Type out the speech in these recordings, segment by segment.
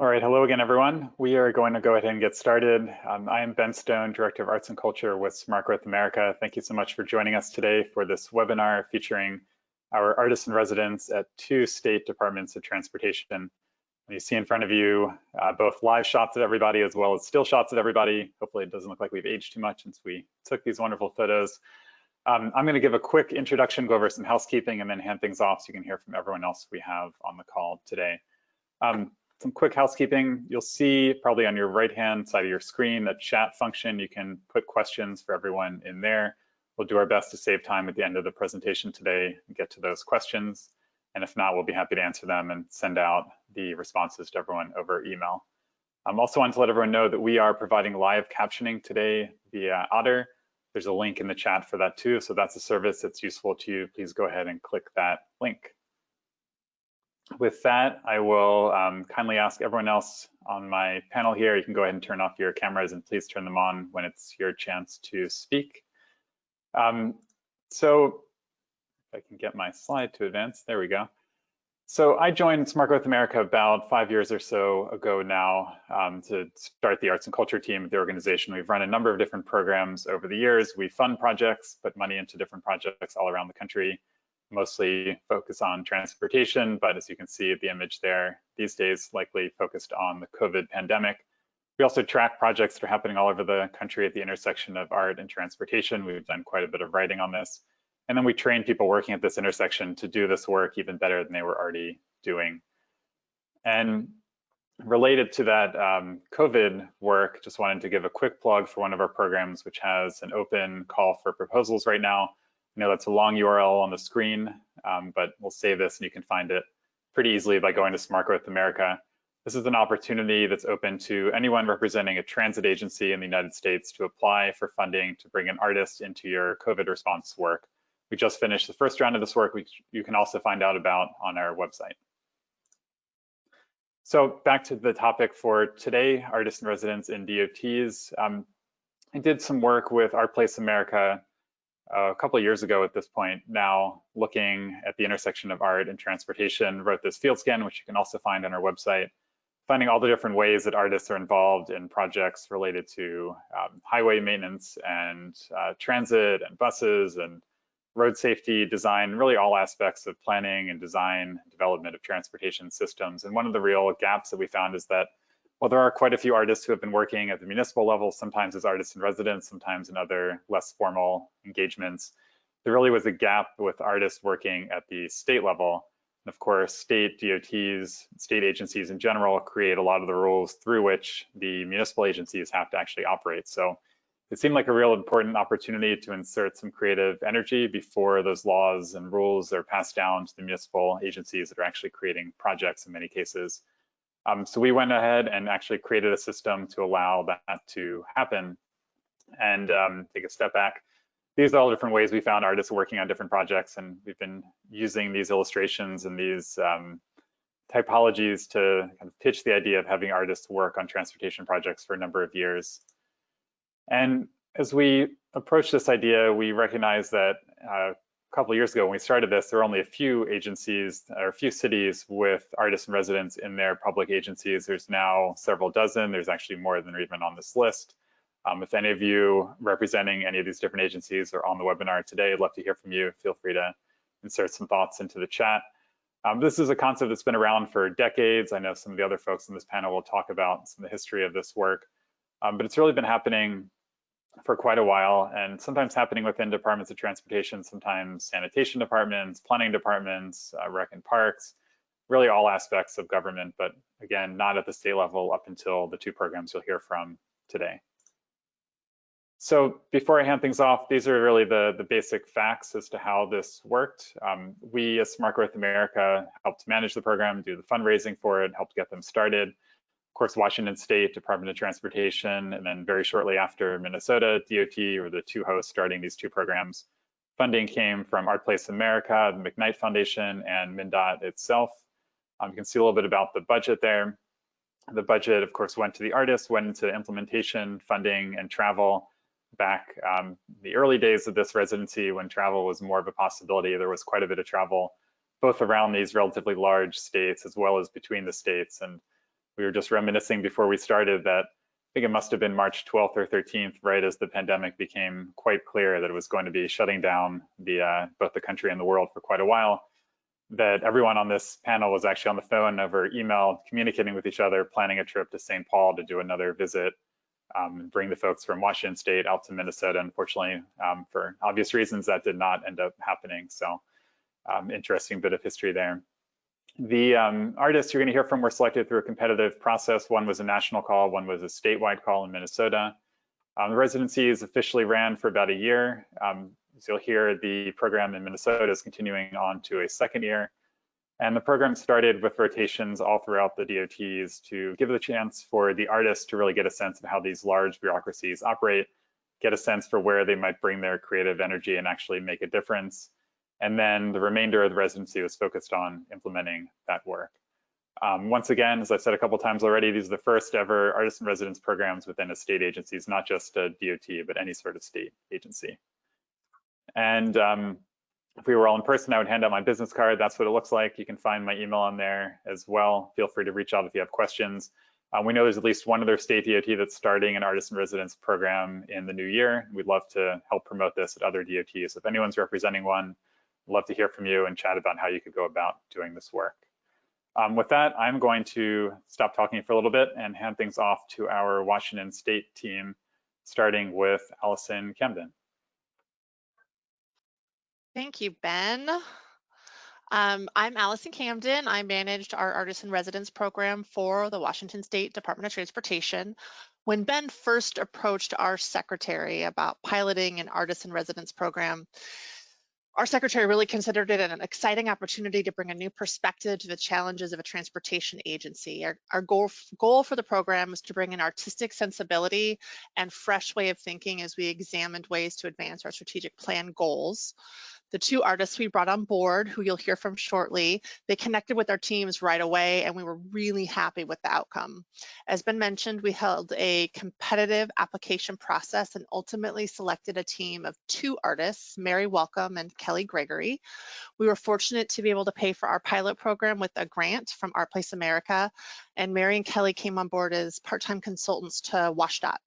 All right, hello again, everyone. We are going to go ahead and get started. I am Ben Stone, Director of Arts and Culture with Smart Growth America. Thank you so much for joining us today for this webinar featuring our artists in residence at 2 state departments of transportation. You see in front of you both live shots of everybody as well as still shots of everybody. Hopefully it doesn't look like we've aged too much since we took these wonderful photos. I'm going to give a quick introduction, go over some housekeeping, and then hand things off so you can hear from everyone else we have on the call today. Some quick housekeeping. You'll see probably on your right-hand side of your screen that chat function. You can put questions for everyone in there. We'll do our best to save time at the end of the presentation today and get to those questions. And if not, we'll be happy to answer them and send out the responses to everyone over email. I also want to let everyone know that we are providing live captioning today via Otter. There's a link in the chat for that too. So that's a service that's useful to you. Please go ahead and click that link. With that, I will kindly ask everyone else on my panel here, you can go ahead and turn off your cameras and please turn them on when it's your chance to speak. So if I can get my slide to advance, there we go. So I joined Smart Growth America about 5 years or so ago now to start the arts and culture team at the organization. We've run a number of different programs over the years. We fund projects, put money into different projects all around the country, mostly focus on transportation, but as you can see the image there, these days likely focused on the COVID pandemic. We also track projects that are happening all over the country at the intersection of art and transportation. We've done quite a bit of writing on this. And then we train people working at this intersection to do this work even better than they were already doing. And related to that COVID work, just wanted to give a quick plug for one of our programs, which has an open call for proposals right now. I know that's a long URL on the screen, but we'll save this and you can find it pretty easily by going to Smart Growth America. This is an opportunity that's open to anyone representing a transit agency in the United States to apply for funding to bring an artist into your COVID response work. We just finished the first round of this work, which you can also find out about on our website. So back to the topic for today, artists in residence in DOTs. I did some work with Art Place America a couple of years ago at this point, now looking at the intersection of art and transportation, wrote this field scan, which you can also find on our website, finding all the different ways that artists are involved in projects related to highway maintenance and transit and buses and road safety design, really all aspects of planning and design, development of transportation systems. And one of the real gaps that we found is that while there are quite a few artists who have been working at the municipal level, sometimes as artists in residence, sometimes in other less formal engagements, there really was a gap with artists working at the state level. And of course, state DOTs, state agencies in general, create a lot of the rules through which the municipal agencies have to actually operate. So it seemed like a real important opportunity to insert some creative energy before those laws and rules are passed down to the municipal agencies that are actually creating projects in many cases. So we went ahead and actually created a system to allow that to happen. And take a step back. These are all different ways we found artists working on different projects, and we've been using these illustrations and these typologies to kind of pitch the idea of having artists work on transportation projects for a number of years. And as we approach this idea, we recognize that a couple of years ago when we started this, there were only a few agencies or a few cities with artists in residence in their public agencies. There's now several dozen. There's actually more than are even on this list. If any of you representing any of these different agencies are on the webinar today, I'd love to hear from you. Feel free to insert some thoughts into the chat. This is a concept that's been around for decades. I know some of the other folks on this panel will talk about some of the history of this work, but it's really been happening for quite a while, and sometimes happening within departments of transportation, sometimes sanitation departments, planning departments, rec and parks, really all aspects of government, but again, not at the state level up until the 2 programs you'll hear from today. So before I hand things off, these are really the basic facts as to how this worked. We as Smart Growth America helped manage the program, do the fundraising for it, helped get them started. Of course, Washington State Department of Transportation, and then very shortly after Minnesota DOT were the 2 hosts starting these 2 programs. Funding came from Art Place America, the McKnight Foundation, and MnDOT itself. You can see a little bit about the budget there. The budget, of course, went to the artists, went into implementation, funding, and travel. Back the early days of this residency, when travel was more of a possibility, there was quite a bit of travel, both around these relatively large states as well as between the states. And We were just reminiscing before we started that I think it must have been March 12th or 13th, right as the pandemic became quite clear that it was going to be shutting down both the country and the world for quite a while, that everyone on this panel was actually on the phone over email, communicating with each other, planning a trip to St. Paul to do another visit, bring the folks from Washington State out to Minnesota. Unfortunately, for obvious reasons, that did not end up happening. So interesting bit of history there. The artists you're going to hear from were selected through a competitive process. One was a national call, one was a statewide call in Minnesota. The residencies officially ran for about a year. As you'll hear, the program in Minnesota is continuing on to a second year. And the program started with rotations all throughout the DOTs to give the chance for the artists to really get a sense of how these large bureaucracies operate, get a sense for where they might bring their creative energy and actually make a difference. And then the remainder of the residency was focused on implementing that work. Once again, as I've said a couple times already, these are the first ever artist in residence programs within a state agency, not just a DOT, but any sort of state agency. And if we were all in person, I would hand out my business card. That's what it looks like. You can find my email on there as well. Feel free to reach out if you have questions. We know there's at least one other state DOT that's starting an artist in residence program in the new year. We'd love to help promote this at other DOTs. If anyone's representing one, I'd love to hear from you and chat about how you could go about doing this work. With that, I'm going to stop talking for a little bit and hand things off to our Washington State team, starting with Allison Camden. Thank you, Ben. I'm Allison Camden. I managed our Artist in Residence program for the Washington State Department of Transportation. When Ben first approached our secretary about piloting an Artist in Residence program, our secretary really considered it an exciting opportunity to bring a new perspective to the challenges of a transportation agency. Our goal for the program was to bring an artistic sensibility and fresh way of thinking as we examined ways to advance our strategic plan goals. The two artists we brought on board, who you'll hear from shortly, they connected with our teams right away, and we were really happy with the outcome. As Ben mentioned, we held a competitive application process and ultimately selected a team of two artists, Mary Welcome and Kelly Gregory. We were fortunate to be able to pay for our pilot program with a grant from Art Place America, and Mary and Kelly came on board as part-time consultants to WashDOT.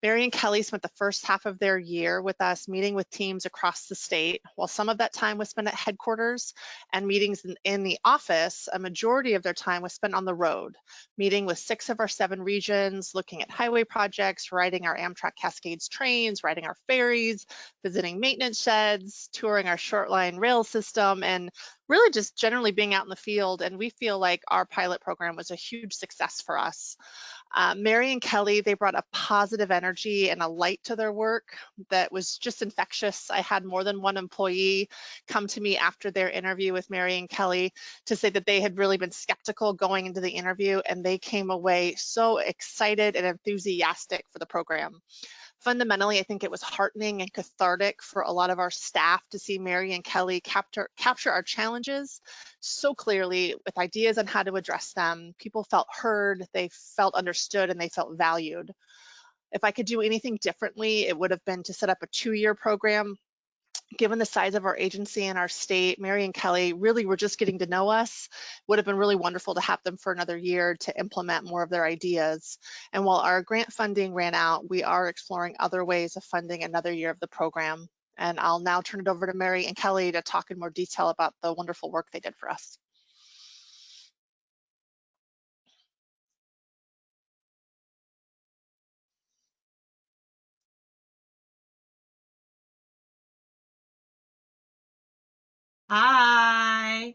Mary and Kelly spent the first half of their year with us meeting with teams across the state. While some of that time was spent at headquarters and meetings in the office, a majority of their time was spent on the road, meeting with 6 of our 7 regions, looking at highway projects, riding our Amtrak Cascades trains, riding our ferries, visiting maintenance sheds, touring our short line rail system, and really just generally being out in the field. And we feel like our pilot program was a huge success for us. Mary and Kelly, they brought a positive energy and a light to their work that was just infectious. I had more than one employee come to me after their interview with Mary and Kelly to say that they had really been skeptical going into the interview, and they came away so excited and enthusiastic for the program. Fundamentally, I think it was heartening and cathartic for a lot of our staff to see Mary and Kelly capture our challenges so clearly with ideas on how to address them. People felt heard, they felt understood, and they felt valued. If I could do anything differently, it would have been to set up a 2-year program. Given the size of our agency and our state, Mary and Kelly really were just getting to know us. Would have been really wonderful to have them for another year to implement more of their ideas. And while our grant funding ran out, we are exploring other ways of funding another year of the program. And I'll now turn it over to Mary and Kelly to talk in more detail about the wonderful work they did for us. Hi,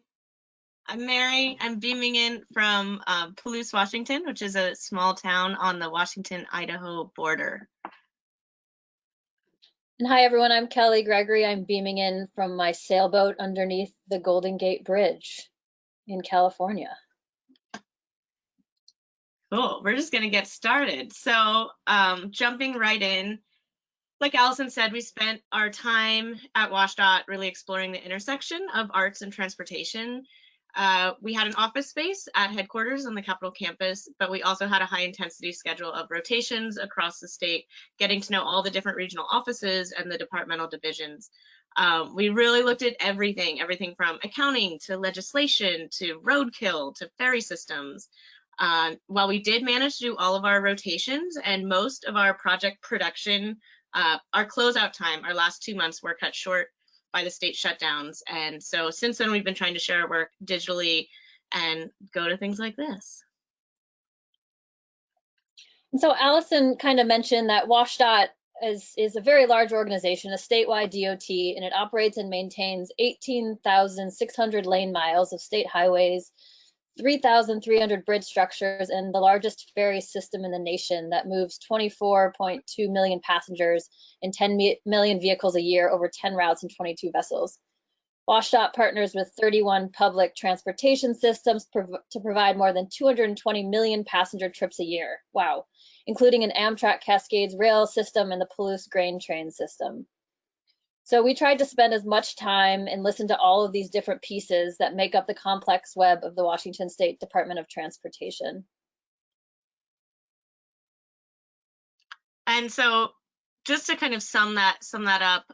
I'm Mary. I'm beaming in from Palouse, Washington, which is a small town on the Washington-Idaho border. And hi, everyone. I'm Kelly Gregory. I'm beaming in from my sailboat underneath the Golden Gate Bridge in California. Cool. We're just going to get started. So jumping right in, like Allison said, we spent our time at WashDOT really exploring the intersection of arts and transportation. We had an office space at headquarters on the Capitol campus, but we also had a high intensity schedule of rotations across the state, getting to know all the different regional offices and the departmental divisions. We really looked at everything from accounting to legislation to roadkill to ferry systems. While we did manage to do all of our rotations and most of our project production, our closeout time, our last 2 months were cut short by the state shutdowns. And so since then, we've been trying to share our work digitally and go to things like this. And so Allison kind of mentioned that WashDOT is a very large organization, a statewide DOT, and it operates and maintains 18,600 lane miles of state highways, 3,300 bridge structures, and the largest ferry system in the nation that moves 24.2 million passengers and 10 million vehicles a year over 10 routes and 22 vessels. WashDOT partners with 31 public transportation systems to provide more than 220 million passenger trips a year. Wow, including an Amtrak Cascades rail system and the Palouse grain train system. So we tried to spend as much time and listen to all of these different pieces that make up the complex web of the Washington State Department of Transportation. And so just to kind of sum that up,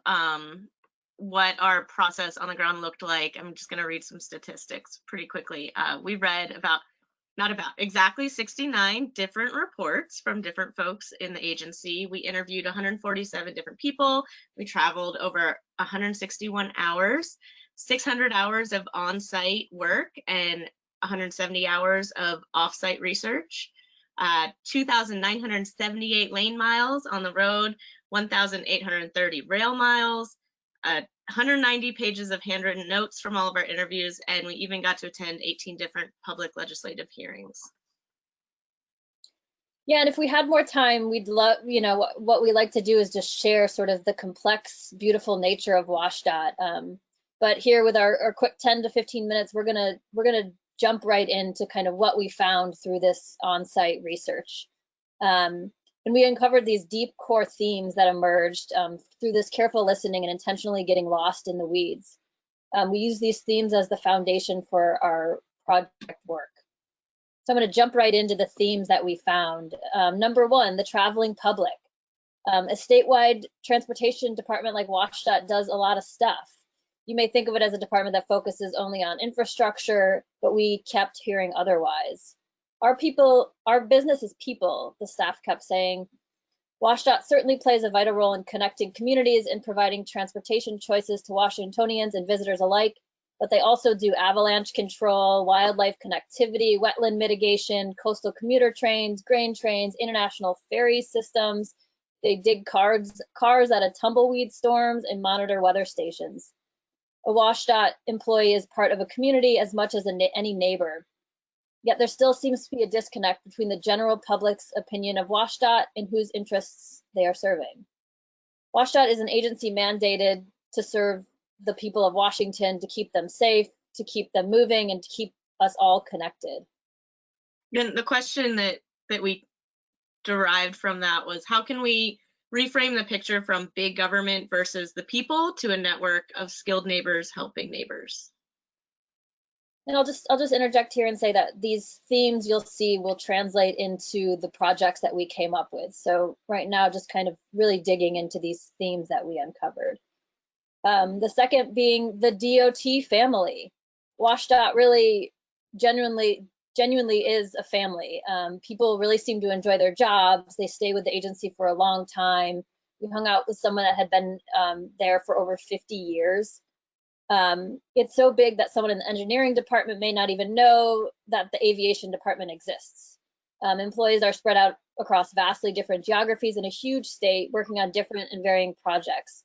what our process on the ground looked like, I'm just going to read some statistics pretty quickly. We read exactly 69 different reports from different folks in the agency. We interviewed 147 different people. We traveled over 161 hours, 600 hours of on-site work, and 170 hours of off-site research. 2,978 lane miles on the road, 1,830 rail miles, 190 pages of handwritten notes from all of our interviews, and we even got to attend 18 different public legislative hearings. Yeah, and if we had more time, we'd love, what we like to do is just share sort of the complex, beautiful nature of WashDOT. But here with our quick 10 to 15 minutes, we're gonna jump right into kind of what we found through this on-site research. And we uncovered these deep core themes that emerged through this careful listening and intentionally getting lost in the weeds. We use these themes as the foundation for our project work. So I'm going to jump right into the themes that we found. Number one, the traveling public. A statewide transportation department like WashDOT does a lot of stuff. You may think of it as a department that focuses only on infrastructure, but we kept hearing otherwise. Our business is people, the staff kept saying. WashDOT certainly plays a vital role in connecting communities and providing transportation choices to Washingtonians and visitors alike, but they also do avalanche control, wildlife connectivity, wetland mitigation, coastal commuter trains, grain trains, international ferry systems. They dig cars out of tumbleweed storms and monitor weather stations. A WashDOT employee is part of a community as much as any neighbor. Yet there still seems to be a disconnect between the general public's opinion of WashDOT and whose interests they are serving. WashDOT is an agency mandated to serve the people of Washington, to keep them safe, to keep them moving, and to keep us all connected. And the question that we derived from that was, how can we reframe the picture from big government versus the people to a network of skilled neighbors helping neighbors? And I'll just interject here and say that these themes you'll see will translate into the projects that we came up with. So right now, just kind of really digging into these themes that we uncovered. The second being the DOT family. WashDOT really genuinely is a family. People really seem to enjoy their jobs. They stay with the agency for a long time. We hung out with someone that had been there for over 50 years. It's so big that someone in the engineering department may not even know that the aviation department exists. Employees are spread out across vastly different geographies in a huge state, working on different and varying projects.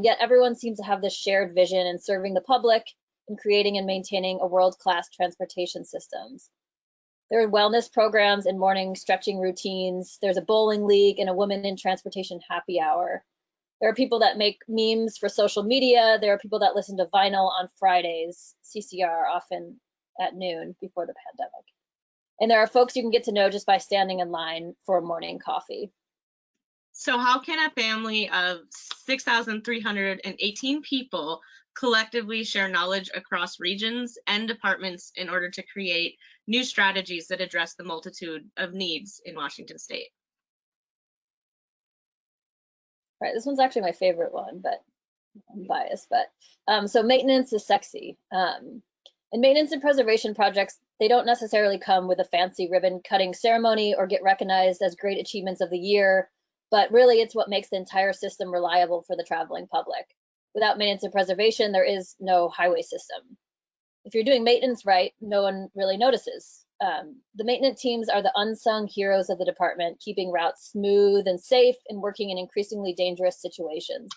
Yet everyone seems to have this shared vision in serving the public and creating and maintaining a world-class transportation systems. There are wellness programs and morning stretching routines. There's a bowling league and a women in transportation happy hour. There are people that make memes for social media. There are people that listen to vinyl on Fridays, CCR, often at noon before the pandemic. And there are folks you can get to know just by standing in line for a morning coffee. So how can a family of 6,318 people collectively share knowledge across regions and departments in order to create new strategies that address the multitude of needs in Washington State? Right, this one's actually my favorite one, but I'm biased. But so maintenance is sexy. And maintenance and preservation projects, they don't necessarily come with a fancy ribbon cutting ceremony or get recognized as great achievements of the year, but really it's what makes the entire system reliable for the traveling public. Without maintenance and preservation, there is no highway system. If you're doing maintenance right, no one really notices. The maintenance teams are the unsung heroes of the department, keeping routes smooth and safe and working in increasingly dangerous situations.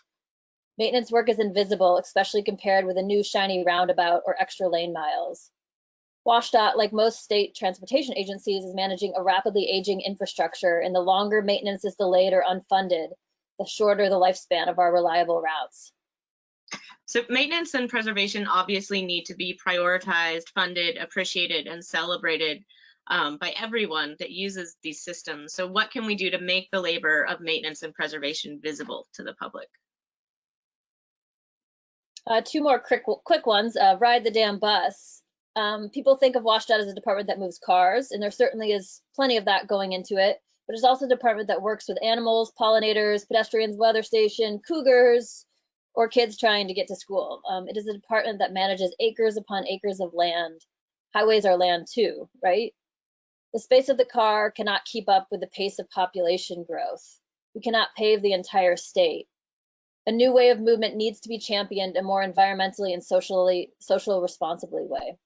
Maintenance work is invisible, especially compared with a new shiny roundabout or extra lane miles. WashDOT, like most state transportation agencies, is managing a rapidly aging infrastructure, and the longer maintenance is delayed or unfunded, the shorter the lifespan of our reliable routes. So maintenance and preservation obviously need to be prioritized, funded, appreciated, and celebrated by everyone that uses these systems. So what can we do to make the labor of maintenance and preservation visible to the public? Two more quick ones. Ride the damn bus. People think of WashDOT as a department that moves cars, and there certainly is plenty of that going into it, but it's also a department that works with animals, pollinators, pedestrians, weather station, cougars, or kids trying to get to school. It is a department that manages acres upon acres of land. Highways are land too, right? The space of the car cannot keep up with the pace of population growth. We cannot pave the entire state. A new way of movement needs to be championed, a more environmentally and social responsibly way.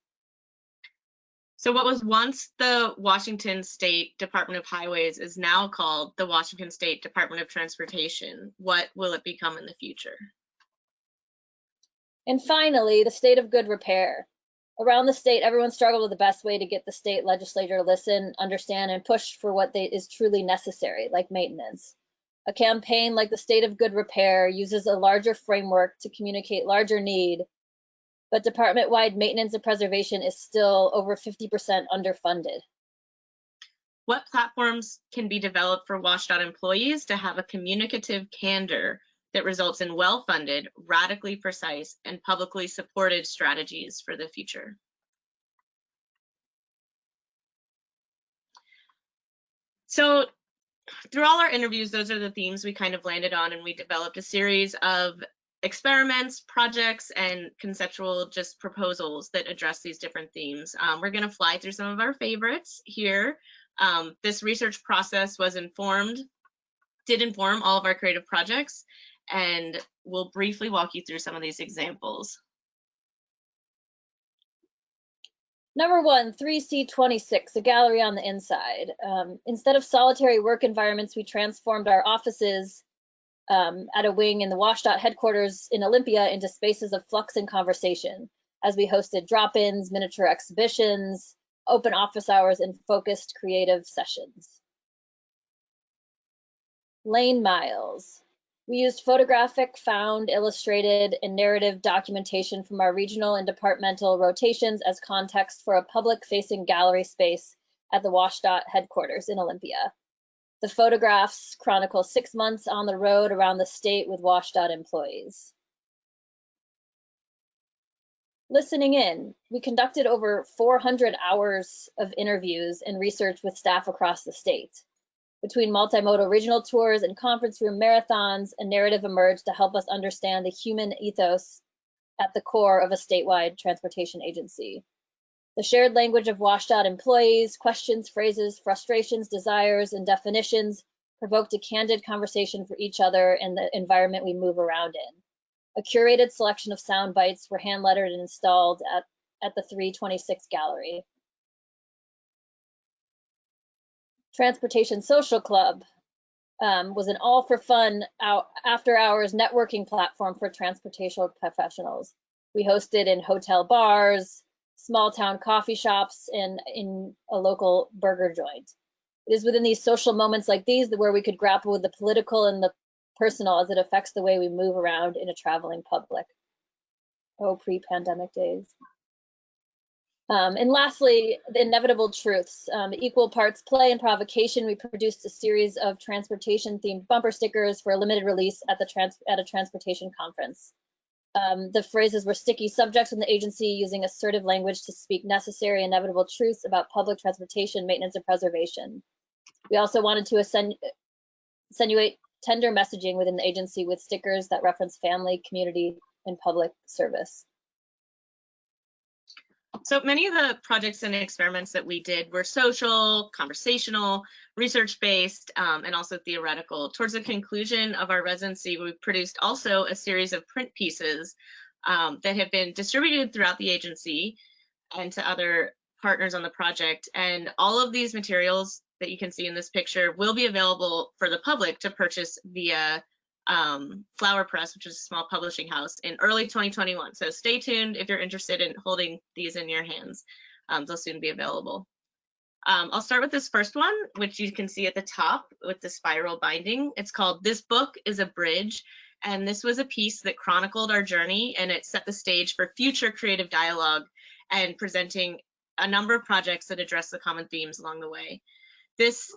So what was once the Washington State Department of Highways is now called the Washington State Department of Transportation. What will it become in the future? And finally, the state of good repair. Around the state, everyone struggled with the best way to get the state legislature to listen, understand, and push for what is truly necessary, like maintenance. A campaign like the State of Good Repair uses a larger framework to communicate larger need, but department-wide maintenance and preservation is still over 50% underfunded. What platforms can be developed for WashDOT employees to have a communicative candor that results in well-funded, radically precise, and publicly supported strategies for the future? So through all our interviews, those are the themes we kind of landed on, and we developed a series of experiments, projects, and conceptual just proposals that address these different themes. We're going to fly through some of our favorites here. This research process did inform all of our creative projects, and we'll briefly walk you through some of these examples. Number one, 3C26, a gallery on the inside. Instead of solitary work environments, we transformed our offices at a wing in the WashDOT headquarters in Olympia into spaces of flux and conversation, as we hosted drop-ins, miniature exhibitions, open office hours, and focused creative sessions. Lane miles. We used photographic, found, illustrated, and narrative documentation from our regional and departmental rotations as context for a public-facing gallery space at the WashDOT headquarters in Olympia. The photographs chronicle 6 months on the road around the state with WashDOT employees. Listening in. We conducted over 400 hours of interviews and research with staff across the state. Between multimodal regional tours and conference room marathons, a narrative emerged to help us understand the human ethos at the core of a statewide transportation agency. The shared language of WashDOT employees, questions, phrases, frustrations, desires, and definitions provoked a candid conversation for each other and the environment we move around in. A curated selection of sound bites were hand lettered and installed at the 326 gallery. Transportation Social Club was an all-for-fun after-hours networking platform for transportation professionals. We hosted in hotel bars, small-town coffee shops, and in a local burger joint. It is within these social moments like these where we could grapple with the political and the personal as it affects the way we move around in a traveling public. Oh, pre-pandemic days. And lastly, the inevitable truths. Equal parts play and provocation. We produced a series of transportation-themed bumper stickers for a limited release at a transportation conference. The phrases were sticky subjects in the agency using assertive language to speak necessary, inevitable truths about public transportation, maintenance, and preservation. We also wanted to accentuate tender messaging within the agency with stickers that reference family, community, and public service. So many of the projects and experiments that we did were social, conversational, research-based, and also theoretical. Towards the conclusion of our residency, we produced also a series of print pieces that have been distributed throughout the agency and to other partners on the project. And all of these materials that you can see in this picture will be available for the public to purchase via Flower Press, which is a small publishing house, in early 2021. So stay tuned if you're interested in holding these in your hands. They'll soon be available. I'll start with this first one, which you can see at the top with the spiral binding. It's called "This Book is a Bridge." And this was a piece that chronicled our journey, and it set the stage for future creative dialogue and presenting a number of projects that address the common themes along the way. This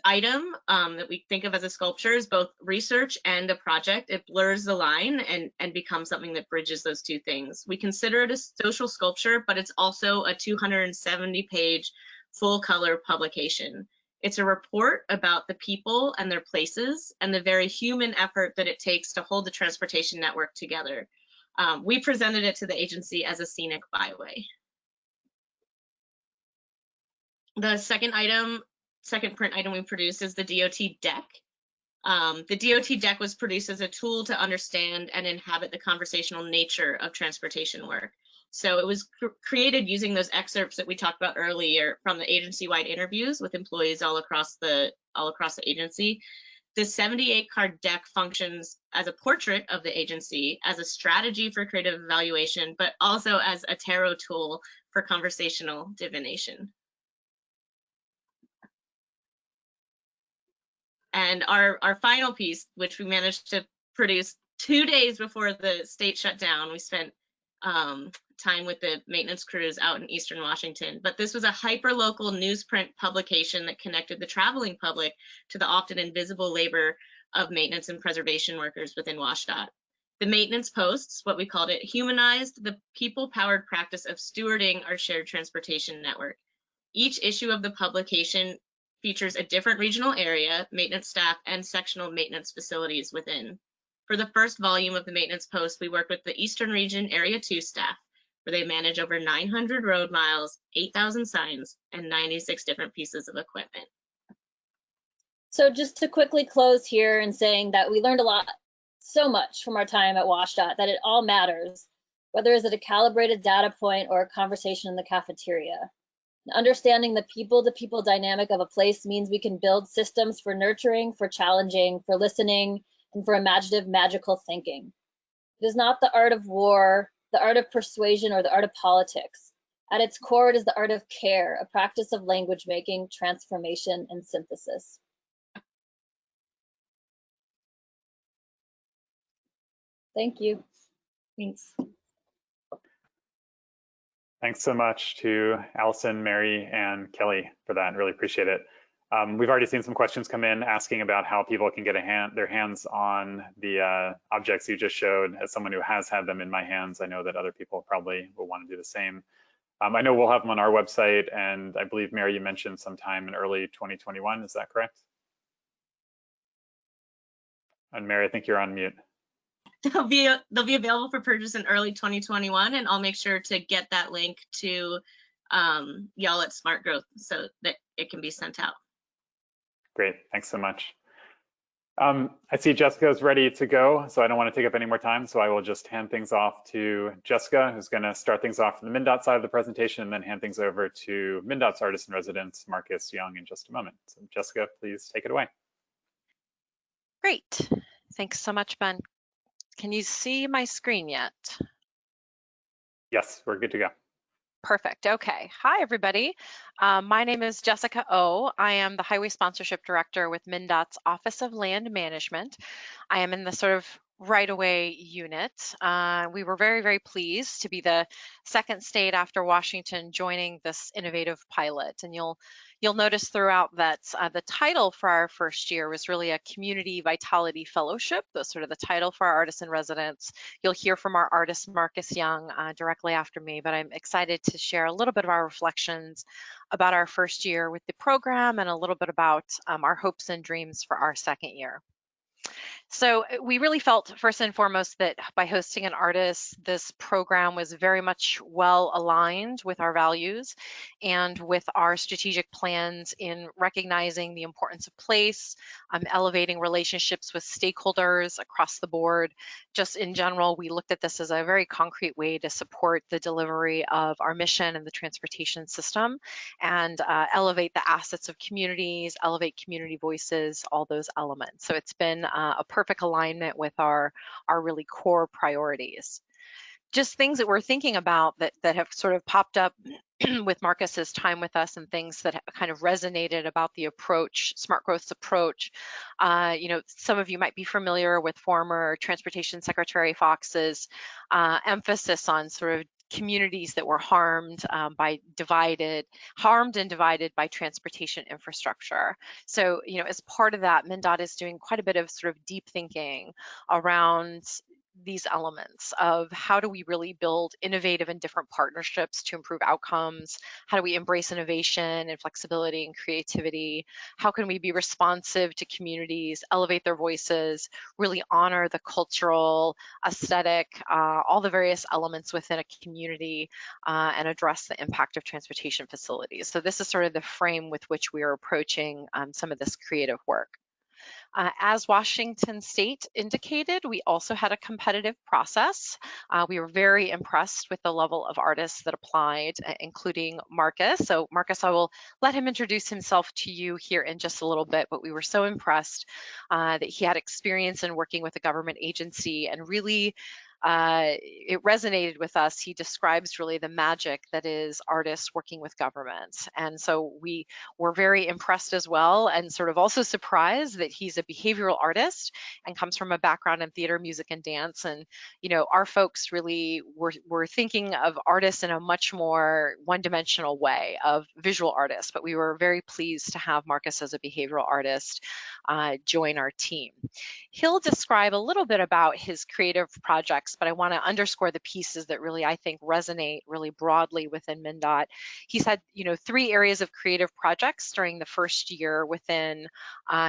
item that we think of as a sculpture is both research and a project. It blurs the line and becomes something that bridges those two things. We consider it a social sculpture, but it's also a 270-page full-color publication. It's a report about the people and their places and the very human effort that it takes to hold the transportation network together. We presented it to the agency as a scenic byway. The second print item we produced is the DOT deck. The DOT deck was produced as a tool to understand and inhabit the conversational nature of transportation work. So it was created using those excerpts that we talked about earlier from the agency-wide interviews with employees all across the agency. The 78-card deck functions as a portrait of the agency, as a strategy for creative evaluation, but also as a tarot tool for conversational divination. And our final piece, which we managed to produce 2 days before the state shut down, we spent time with the maintenance crews out in Eastern Washington. But this was a hyper-local newsprint publication that connected the traveling public to the often invisible labor of maintenance and preservation workers within WashDOT. The maintenance posts, what we called it, humanized the people-powered practice of stewarding our shared transportation network. Each issue of the publication features a different regional area, maintenance staff, and sectional maintenance facilities within. For the first volume of the maintenance post, we worked with the Eastern Region Area 2 staff, where they manage over 900 road miles, 8,000 signs, and 96 different pieces of equipment. So just to quickly close here and saying that we learned so much from our time at WashDOT, that it all matters, whether is it a calibrated data point or a conversation in the cafeteria. Understanding the people-to-people dynamic of a place means we can build systems for nurturing, for challenging, for listening, and for imaginative, magical thinking. It is not the art of war, the art of persuasion, or the art of politics. At its core, it is the art of care, a practice of language making, transformation, and synthesis. Thank you. Thanks. Thanks so much to Allison, Mary, and Kelly for that. Really appreciate it. We've already seen some questions come in asking about how people can get their hands on the objects you just showed. As someone who has had them in my hands, I know that other people probably will want to do the same. I know we'll have them on our website, and I believe, Mary, you mentioned sometime in early 2021. Is that correct? And Mary, I think you're on mute. They'll be available for purchase in early 2021, and I'll make sure to get that link to y'all at Smart Growth so that it can be sent out. Great, thanks so much. I see Jessica's ready to go, so I don't want to take up any more time, so I will just hand things off to Jessica, who's going to start things off from the MnDOT side of the presentation and then hand things over to MnDOT's artist in residence, Marcus Young, in just a moment. So Jessica, please take it away. Great, thanks so much, Ben. Can you see my screen yet? Yes, we're good to go. Perfect. Okay. Hi, everybody. My name is Jessica O. I am the Highway Sponsorship Director with MnDOT's Office of Land Management. I am in the sort of right-of-way unit. We were very, very pleased to be the second state after Washington joining this innovative pilot. And you'll notice throughout that the title for our first year was really a Community Vitality Fellowship. That's sort of the title for our artists in residence. You'll hear from our artist, Marcus Young, directly after me, but I'm excited to share a little bit of our reflections about our first year with the program and a little bit about our hopes and dreams for our second year. So we really felt first and foremost that by hosting an artist, this program was very much well aligned with our values and with our strategic plans in recognizing the importance of place, elevating relationships with stakeholders across the board. Just in general, we looked at this as a very concrete way to support the delivery of our mission in the transportation system and elevate the assets of communities, elevate community voices, all those elements. So it's been a perfect alignment with our really core priorities. Just things that we're thinking about that have sort of popped up with Marcus's time with us and things that kind of resonated about the approach, Smart Growth's approach. You know, some of you might be familiar with former Transportation Secretary Fox's emphasis on sort of communities that were harmed and divided by transportation infrastructure. So, you know, as part of that, MnDOT is doing quite a bit of sort of deep thinking around these elements of how do we really build innovative and different partnerships to improve outcomes? How do we embrace innovation and flexibility and creativity? How can we be responsive to communities, elevate their voices, really honor the cultural, aesthetic, all the various elements within a community and address the impact of transportation facilities? So this is sort of the frame with which we are approaching some of this creative work. As Washington State indicated, we also had a competitive process. We were very impressed with the level of artists that applied, including Marcus. So Marcus, I will let him introduce himself to you here in just a little bit, but we were so impressed that he had experience in working with a government agency and really it resonated with us. He describes really the magic that is artists working with governments. And so we were very impressed as well and sort of also surprised that he's a behavioral artist and comes from a background in theater, music, and dance. And, you know, our folks really were thinking of artists in a much more one-dimensional way of visual artists, but we were very pleased to have Marcus as a behavioral artist join our team. He'll describe a little bit about his creative projects, but I want to underscore the pieces that really, I think, resonate really broadly within MnDOT. He's had, you know, 3 areas of creative projects during the first year within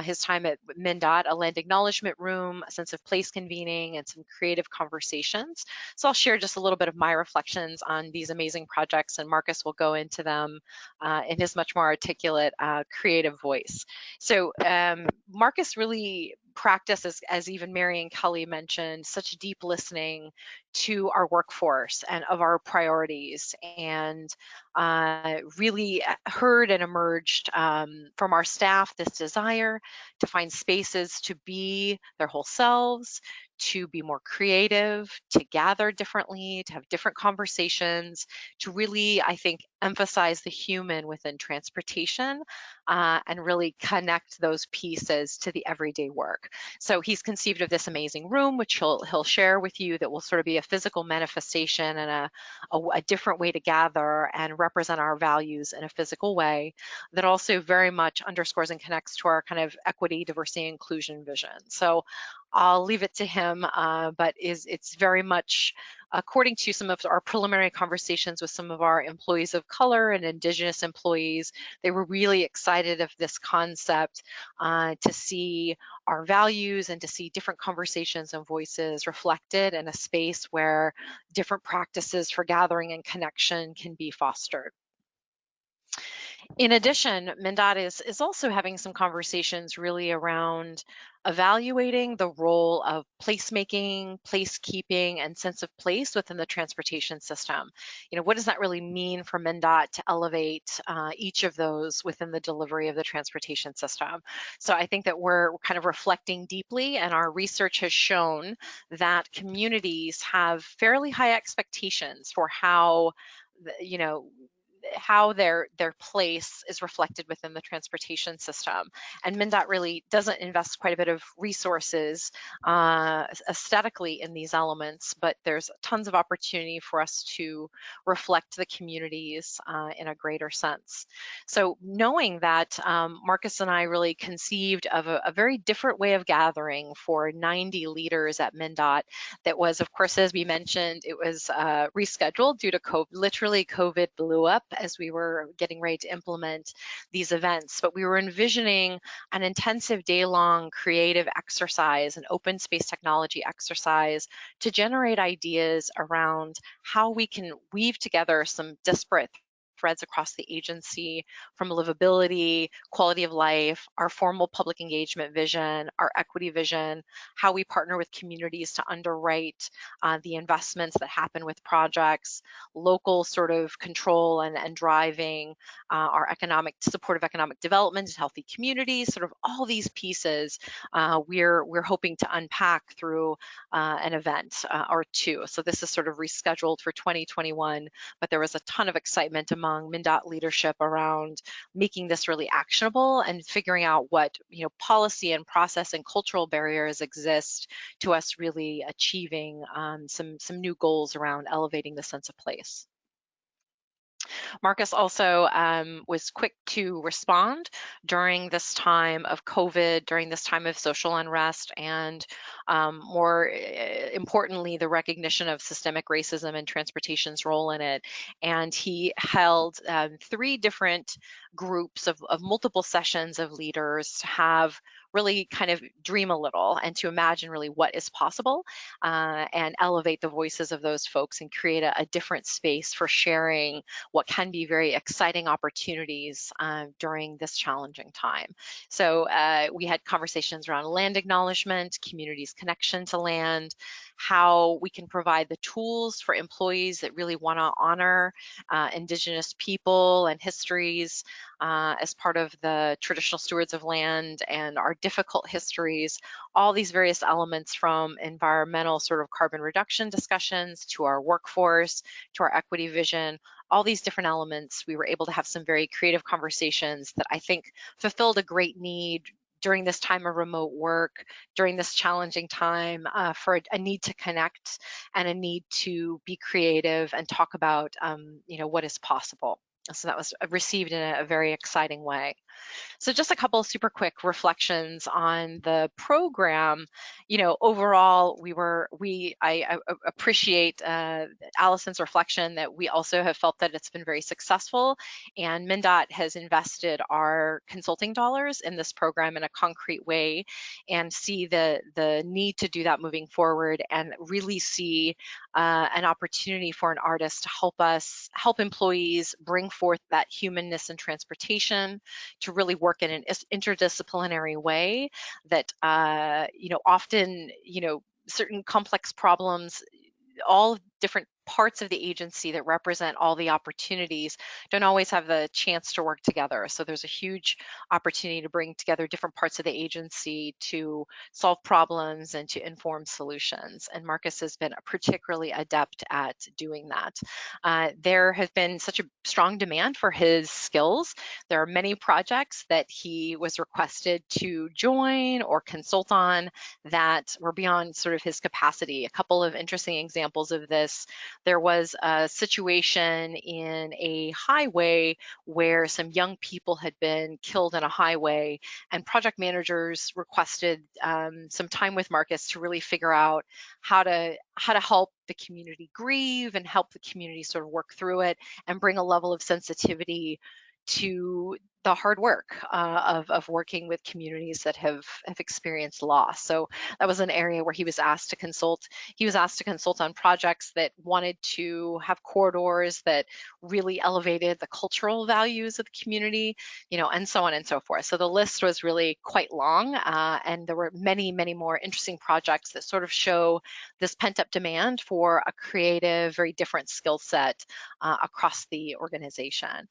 his time at MnDOT: a land acknowledgement room, a sense of place convening, and some creative conversations. So I'll share just a little bit of my reflections on these amazing projects, and Marcus will go into them in his much more articulate, creative voice. So Marcus really practices, as even Mary and Kelly mentioned, such deep listening to our workforce and of our priorities, and really heard and emerged from our staff this desire to find spaces to be their whole selves, to be more creative, to gather differently, to have different conversations, to really, I think, emphasize the human within transportation and really connect those pieces to the everyday work. So he's conceived of this amazing room, which he'll share with you, that will sort of be a physical manifestation and a different way to gather and represent our values in a physical way that also very much underscores and connects to our kind of equity, diversity, and inclusion vision. So I'll leave it to him, but it's very much, according to some of our preliminary conversations with some of our employees of color and Indigenous employees, they were really excited of this concept to see our values and to see different conversations and voices reflected in a space where different practices for gathering and connection can be fostered. In addition, MnDOT is also having some conversations really around evaluating the role of placemaking, placekeeping, and sense of place within the transportation system. You know, what does that really mean for MnDOT to elevate each of those within the delivery of the transportation system? So I think that we're kind of reflecting deeply, and our research has shown that communities have fairly high expectations for how, you know, how their place is reflected within the transportation system. And MnDOT really doesn't invest quite a bit of resources aesthetically in these elements, but there's tons of opportunity for us to reflect the communities in a greater sense. So knowing that, Marcus and I really conceived of a very different way of gathering for 90 leaders at MnDOT that was, of course, as we mentioned, it was rescheduled due to COVID. Literally, COVID blew up as we were getting ready to implement these events, but we were envisioning an intensive day-long creative exercise, an open space technology exercise to generate ideas around how we can weave together some disparate threads across the agency, from livability, quality of life, our formal public engagement vision, our equity vision, how we partner with communities to underwrite the investments that happen with projects, local sort of control and driving our supportive economic development, healthy communities, sort of all these pieces we're hoping to unpack through an event or two. So this is sort of rescheduled for 2021, but there was a ton of excitement among MnDOT leadership around making this really actionable and figuring out what policy and process and cultural barriers exist to us really achieving some new goals around elevating the sense of place. Marcus also was quick to respond during this time of COVID, during this time of social unrest, and more importantly, the recognition of systemic racism and transportation's role in it. And he held 3 different groups of multiple sessions of leaders to have really kind of dream a little and to imagine really what is possible and elevate the voices of those folks and create a different space for sharing what can be very exciting opportunities during this challenging time. So we had conversations around land acknowledgement, communities' connection to land, how we can provide the tools for employees that really want to honor Indigenous people and histories as part of the traditional stewards of land and our difficult histories, all these various elements from environmental sort of carbon reduction discussions to our workforce, to our equity vision, all these different elements. We were able to have some very creative conversations that I think fulfilled a great need during this time of remote work, during this challenging time for a need to connect and a need to be creative and talk about what is possible. So that was received in a very exciting way. So just a couple of super quick reflections on the program. Overall, I appreciate Allison's reflection that we also have felt that it's been very successful, and MnDOT has invested our consulting dollars in this program in a concrete way, and see the need to do that moving forward, and really see an opportunity for an artist to help employees bring forth that humanness in transportation, to really work in an interdisciplinary way that, often, certain complex problems, all different parts of the agency that represent all the opportunities don't always have the chance to work together. So there's a huge opportunity to bring together different parts of the agency to solve problems and to inform solutions. And Marcus has been particularly adept at doing that. There has been such a strong demand for his skills. There are many projects that he was requested to join or consult on that were beyond sort of his capacity. A couple of interesting examples of this: there was a situation in a highway where some young people had been killed in a highway, and project managers requested some time with Marcus to really figure out how to help the community grieve and help the community sort of work through it and bring a level of sensitivity to the hard work of working with communities that have experienced loss. So that was an area where he was asked to consult. He was asked to consult on projects that wanted to have corridors that really elevated the cultural values of the community, and so on and so forth. So the list was really quite long, and there were many, many more interesting projects that sort of show this pent-up demand for a creative, very different skill set across the organization.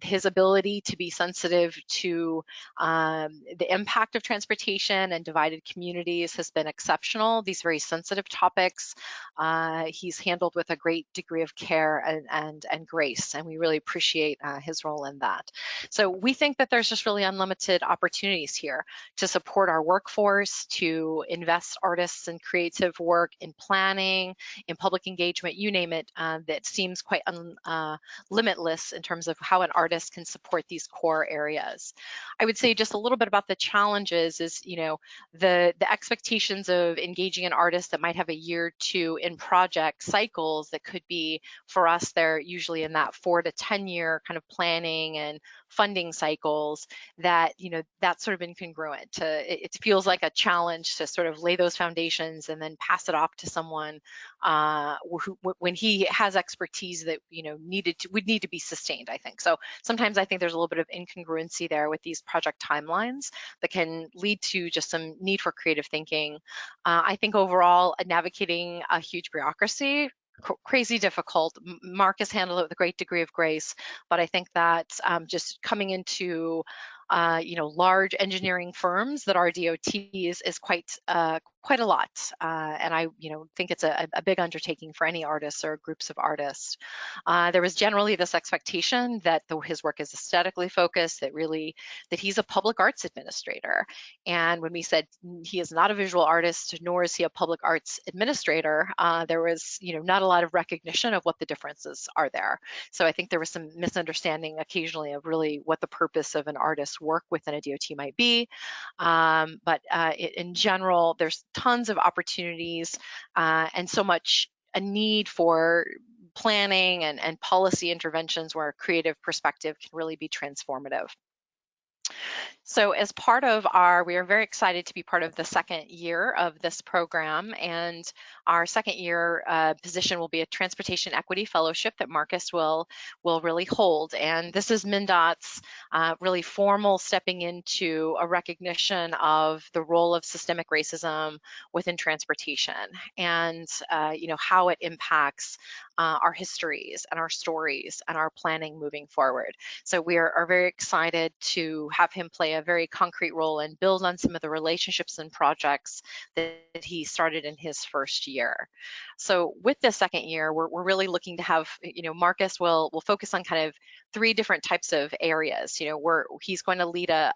His ability to be sensitive to the impact of transportation and divided communities has been exceptional. These very sensitive topics he's handled with a great degree of care and grace, and we really appreciate his role in that. So we think that there's just really unlimited opportunities here to support our workforce, to invest artists in creative work, in planning, in public engagement, you name it, that seems quite limitless in terms of how an artist can support these core areas. I would say just a little bit about the challenges is, you know, the expectations of engaging an artist that might have a year or two in project cycles that could be, for us, they're usually in that 4 to 10 year kind of planning and funding cycles, that, you know, that's sort of incongruent to, it feels like a challenge to sort of lay those foundations and then pass it off to someone when he has expertise that, you know, would need to be sustained, I think. So sometimes I think there's a little bit of incongruency there with these project timelines that can lead to just some need for creative thinking. I think overall, navigating a huge bureaucracy, crazy difficult. Marcus handled it with a great degree of grace, but I think that just coming into you know, large engineering firms that are DOTs is quite a lot, and I, you know, think it's a big undertaking for any artists or groups of artists. There was generally this expectation that his work is aesthetically focused, that he's a public arts administrator, and when we said he is not a visual artist, nor is he a public arts administrator, there was, you know, not a lot of recognition of what the differences are there. So I think there was some misunderstanding occasionally of really what the purpose of an artist's work within a DOT might be. But in general, there's tons of opportunities and so much a need for planning and policy interventions where a creative perspective can really be transformative. So as part of we are very excited to be part of the second year of this program, and our second year position will be a Transportation Equity Fellowship that Marcus will really hold. And this is MnDOT's really formal stepping into a recognition of the role of systemic racism within transportation, and you know, how it impacts our histories and our stories and our planning moving forward. So we are very excited to have him play a very concrete role and build on some of the relationships and projects that he started in his first year. So with this second year, we're really looking to have, you know, Marcus will focus on kind of 3 different types of areas. You know, he's going to lead a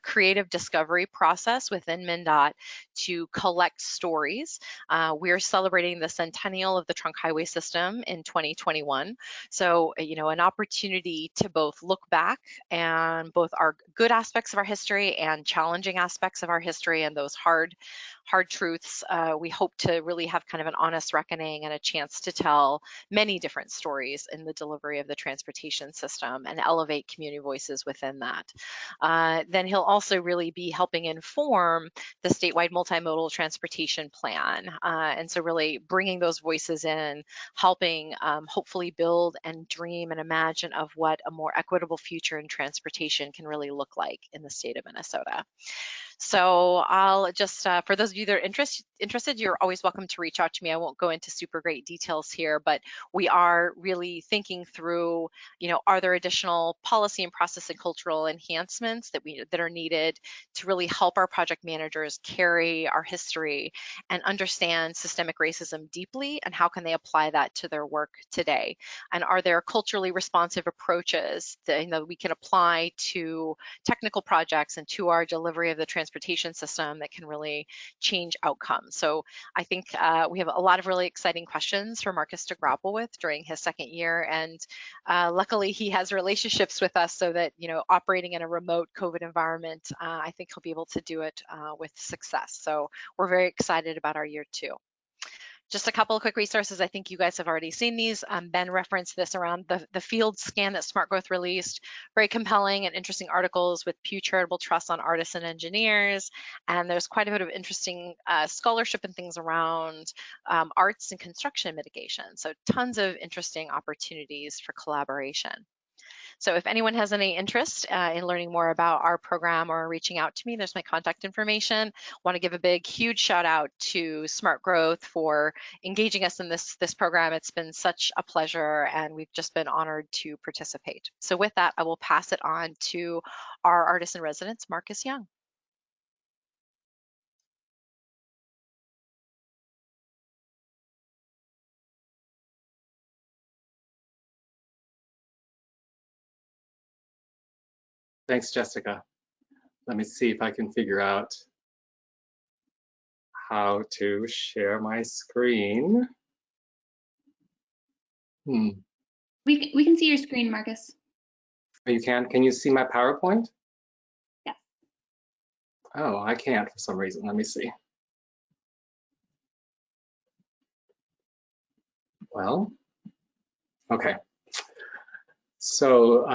creative discovery process within MnDOT to collect stories. We're celebrating the centennial of the trunk highway system in 2021. So, you know, an opportunity to both look back and both our good aspects of our history and challenging aspects of our history and those hard truths. We hope to really have kind of an honest reckoning and a chance to tell many different stories in the delivery of the transportation system and elevate community voices within that. Then he'll also really be helping inform the statewide multimodal transportation plan. And so really bringing those voices in, helping hopefully build and dream and imagine of what a more equitable future in transportation can really look like in the state of Minnesota. So I'll just, for those of you that are interested, you're always welcome to reach out to me. I won't go into super great details here, but we are really thinking through, you know, are there additional policy and process and cultural enhancements that are needed to really help our project managers carry our history and understand systemic racism deeply, and how can they apply that to their work today? And are there culturally responsive approaches that, you know, we can apply to technical projects and to our delivery of the transportation system that can really change outcomes? So I think we have a lot of really exciting questions for Marcus to grapple with during his second year, and luckily he has relationships with us so that, you know, operating in a remote COVID environment, I think he'll be able to do it with success. So we're very excited about our year 2. Just a couple of quick resources. I think you guys have already seen these. Ben referenced this around the field scan that Smart Growth released. Very compelling and interesting articles with Pew Charitable Trust on artists and engineers. And there's quite a bit of interesting scholarship and things around arts and construction mitigation. So tons of interesting opportunities for collaboration. So if anyone has any interest in learning more about our program or reaching out to me, there's my contact information. Want to give a big, huge shout out to Smart Growth for engaging us in this program. It's been such a pleasure, and we've just been honored to participate. So with that, I will pass it on to our artist in residence, Marcus Young. Thanks, Jessica. Let me see if I can figure out how to share my screen. We can see your screen, Marcus. You can you see my PowerPoint? Yes. Oh, I can't for some reason. Let me see. Well, okay. So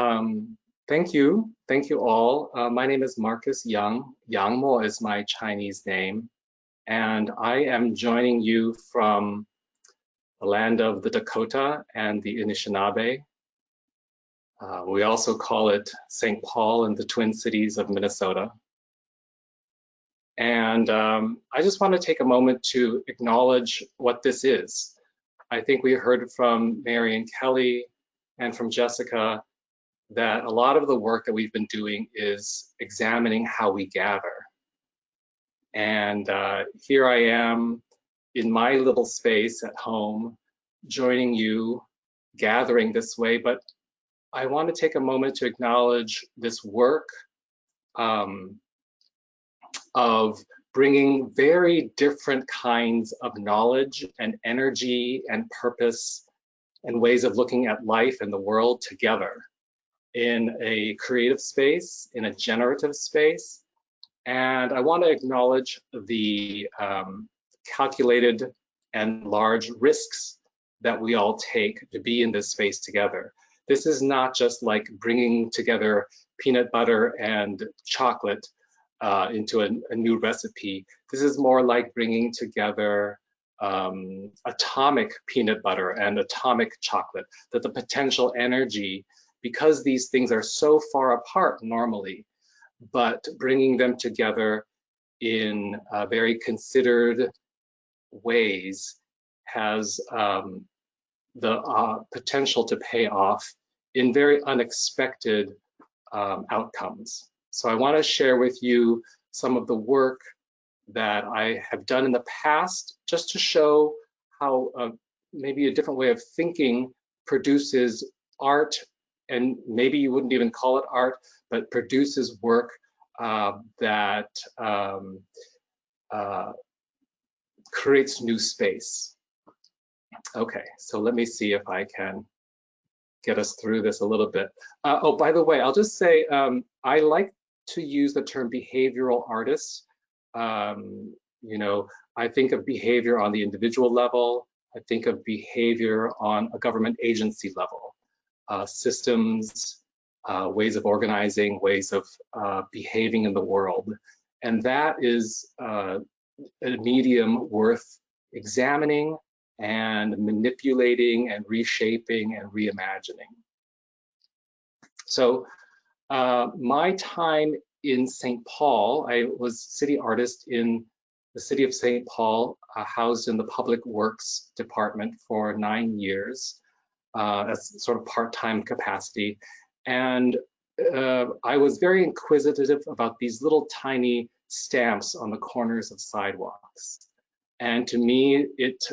thank you all. My name is Marcus Yang. Yang Mo is my Chinese name, and I am joining you from the land of the Dakota and the Anishinaabe. We also call it St. Paul and the Twin Cities of Minnesota. And I just want to take a moment to acknowledge what this is. I think we heard from Mary and Kelly and from Jessica that a lot of the work that we've been doing is examining how we gather. And here I am in my little space at home, joining you, gathering this way, but I want to take a moment to acknowledge this work of bringing very different kinds of knowledge and energy and purpose and ways of looking at life and the world together in a creative space, in a generative space. And I want to acknowledge the calculated and large risks that we all take to be in this space together. This is not just like bringing together peanut butter and chocolate into a new recipe. This is more like bringing together atomic peanut butter and atomic chocolate, that the potential energy, because these things are so far apart normally, but bringing them together in very considered ways has the potential to pay off in very unexpected outcomes. So I want to share with you some of the work that I have done in the past, just to show how maybe a different way of thinking produces art, and maybe you wouldn't even call it art, but produces work that creates new space. Okay, so let me see if I can get us through this a little bit. Oh, by the way, I'll just say I like to use the term behavioral artists. You know, I think of behavior on the individual level. I think of behavior on a government agency level, systems, ways of organizing, ways of behaving in the world. And that is a medium worth examining and manipulating and reshaping and reimagining. So my time in St. Paul, I was city artist in the city of St. Paul, housed in the Public Works Department for 9 years. That's sort of part-time capacity. And I was very inquisitive about these little tiny stamps on the corners of sidewalks. And to me, it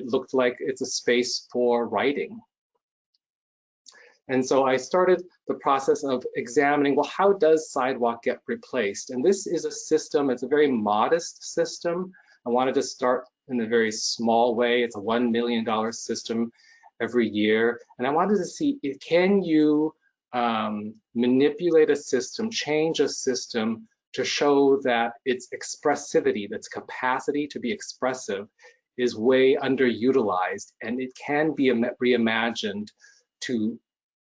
looked like it's a space for writing. And so I started the process of examining, well, how does sidewalk get replaced? And this is a system, it's a very modest system. I wanted to start in a very small way. It's a $1 million system every year. And I wanted to see, can you manipulate a system, change a system to show that its expressivity, its capacity to be expressive is way underutilized, and it can be reimagined to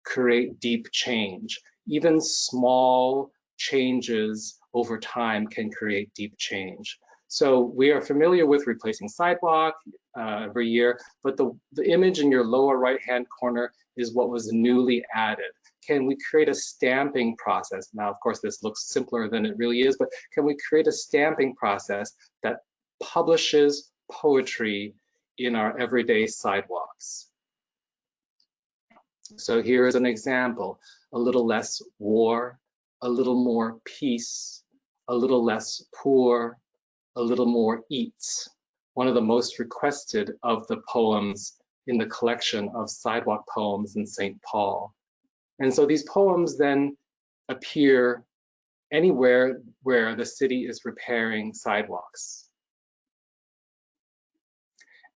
create deep change. Even small changes over time can create deep change. So we are familiar with replacing sidewalk every year, but the image in your lower right-hand corner is what was newly added. Can we create a stamping process? Now, of course, this looks simpler than it really is, but can we create a stamping process that publishes poetry in our everyday sidewalks? So here is an example: a little less war, a little more peace, a little less poor, a little more eats. One of the most requested of the poems in the collection of sidewalk poems in St. Paul. And so these poems then appear anywhere where the city is repairing sidewalks,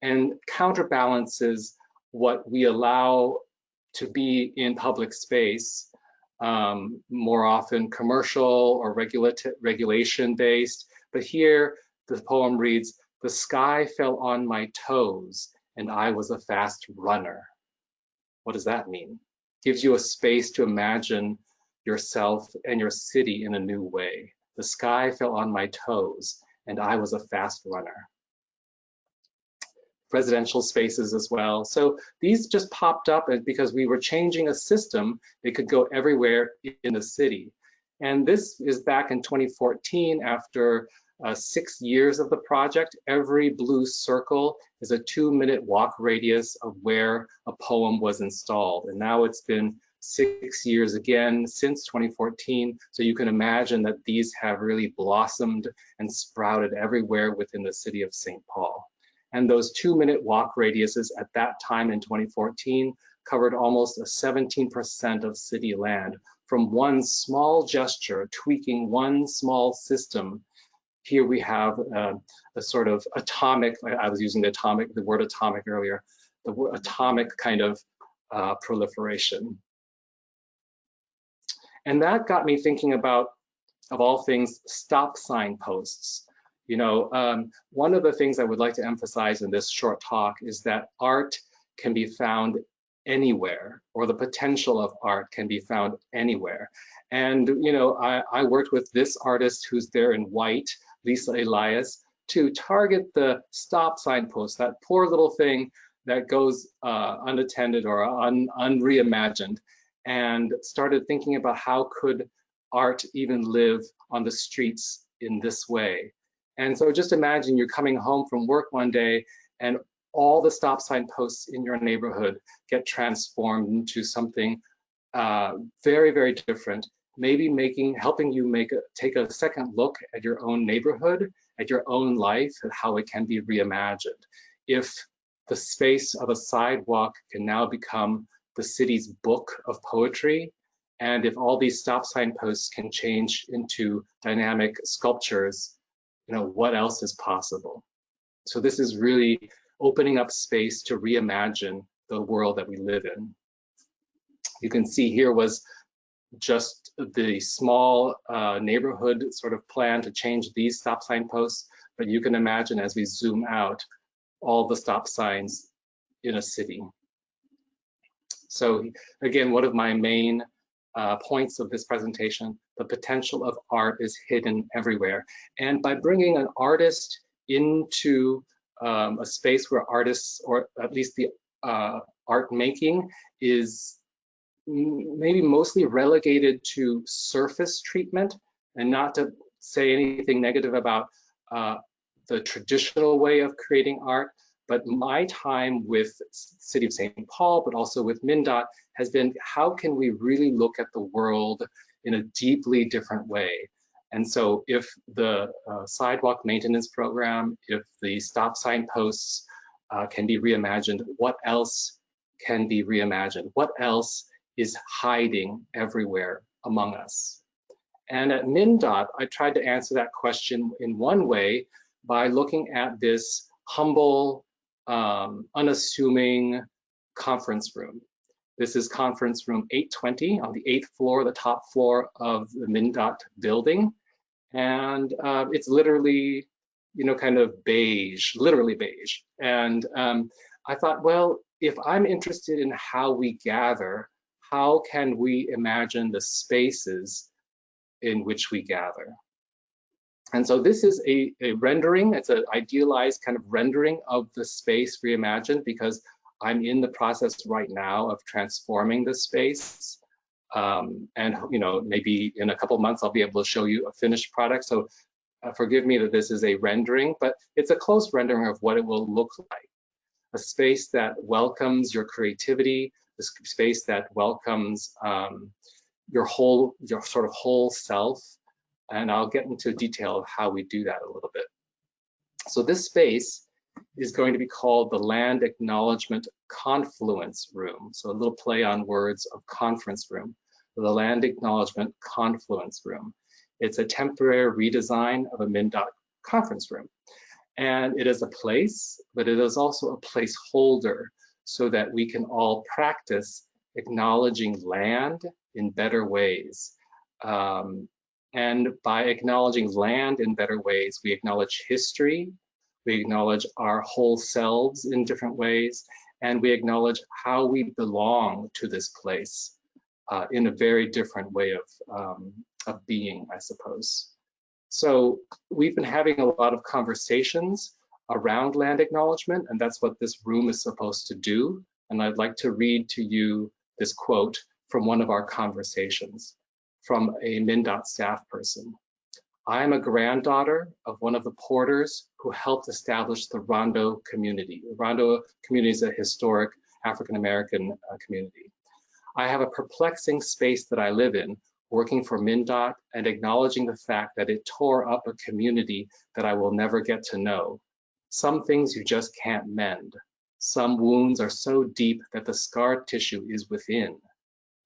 and counterbalances what we allow to be in public space more often commercial or regulation based. But here the poem reads, "The sky fell on my toes and I was a fast runner." What does that mean? Gives you a space to imagine yourself and your city in a new way. The sky fell on my toes and I was a fast runner. Residential spaces as well. So these just popped up because we were changing a system that could go everywhere in the city. And this is back in 2014 after 6 years of the project. Every blue circle is a 2-minute walk radius of where a poem was installed. And now it's been 6 years again since 2014. So you can imagine that these have really blossomed and sprouted everywhere within the city of St. Paul. And those 2-minute walk radiuses at that time in 2014 covered almost 17% of city land from one small gesture, tweaking one small system. Here we have a sort of atomic, I was using the word atomic earlier, the word atomic kind of proliferation. And that got me thinking about, of all things, stop sign posts. You know, one of the things I would like to emphasize in this short talk is that art can be found anywhere, or the potential of art can be found anywhere. And, you know, I worked with this artist who's there in white, Lisa Elias, to target the stop sign post, that poor little thing that goes unattended or unreimagined, and started thinking about how could art even live on the streets in this way. And so just imagine you're coming home from work one day and all the stop sign posts in your neighborhood get transformed into something very, very different. Maybe helping you take a second look at your own neighborhood, at your own life, and how it can be reimagined. If the space of a sidewalk can now become the city's book of poetry, and if all these stop sign posts can change into dynamic sculptures, you know, what else is possible? So this is really opening up space to reimagine the world that we live in. You can see here was just the small neighborhood sort of plan to change these stop sign posts, but you can imagine as we zoom out, all the stop signs in a city. So again, one of my main points of this presentation, the potential of art is hidden everywhere. And by bringing an artist into a space where artists, or at least the art making, is maybe mostly relegated to surface treatment, and not to say anything negative about the traditional way of creating art, but my time with City of St. Paul, but also with MnDOT, has been how can we really look at the world in a deeply different way? And so if the sidewalk maintenance program, if the stop sign posts can be reimagined, what else can be reimagined? What else is hiding everywhere among us? And at MnDOT, I tried to answer that question in one way by looking at this humble, unassuming conference room. This is conference room 820 on the 8th floor, the top floor of the MnDOT building. And it's literally, you know, kind of beige, literally beige. And I thought, well, if I'm interested in how we gather, how can we imagine the spaces in which we gather? And so this is a rendering. It's an idealized kind of rendering of the space reimagined, because I'm in the process right now of transforming the space. And you know, maybe in a couple of months I'll be able to show you a finished product. So forgive me that this is a rendering, but it's a close rendering of what it will look like. A space that welcomes your creativity, a space that welcomes your sort of whole self. And I'll get into detail of how we do that a little bit. So this space is going to be called the Land Acknowledgement Confluence Room. So a little play on words of conference room. The Land Acknowledgement Confluence Room. It's a temporary redesign of a MnDOT conference room. And it is a place, but it is also a placeholder so that we can all practice acknowledging land in better ways. And by acknowledging land in better ways, we acknowledge history, we acknowledge our whole selves in different ways, and we acknowledge how we belong to this place in a very different way of being, I suppose. So we've been having a lot of conversations around land acknowledgement, and that's what this room is supposed to do. And I'd like to read to you this quote from one of our conversations from a MnDOT staff person. I am a granddaughter of one of the porters who helped establish the Rondo community. The Rondo community is a historic African-American community. I have a perplexing space that I live in, working for MnDOT and acknowledging the fact that it tore up a community that I will never get to know. Some things you just can't mend. Some wounds are so deep that the scar tissue is within.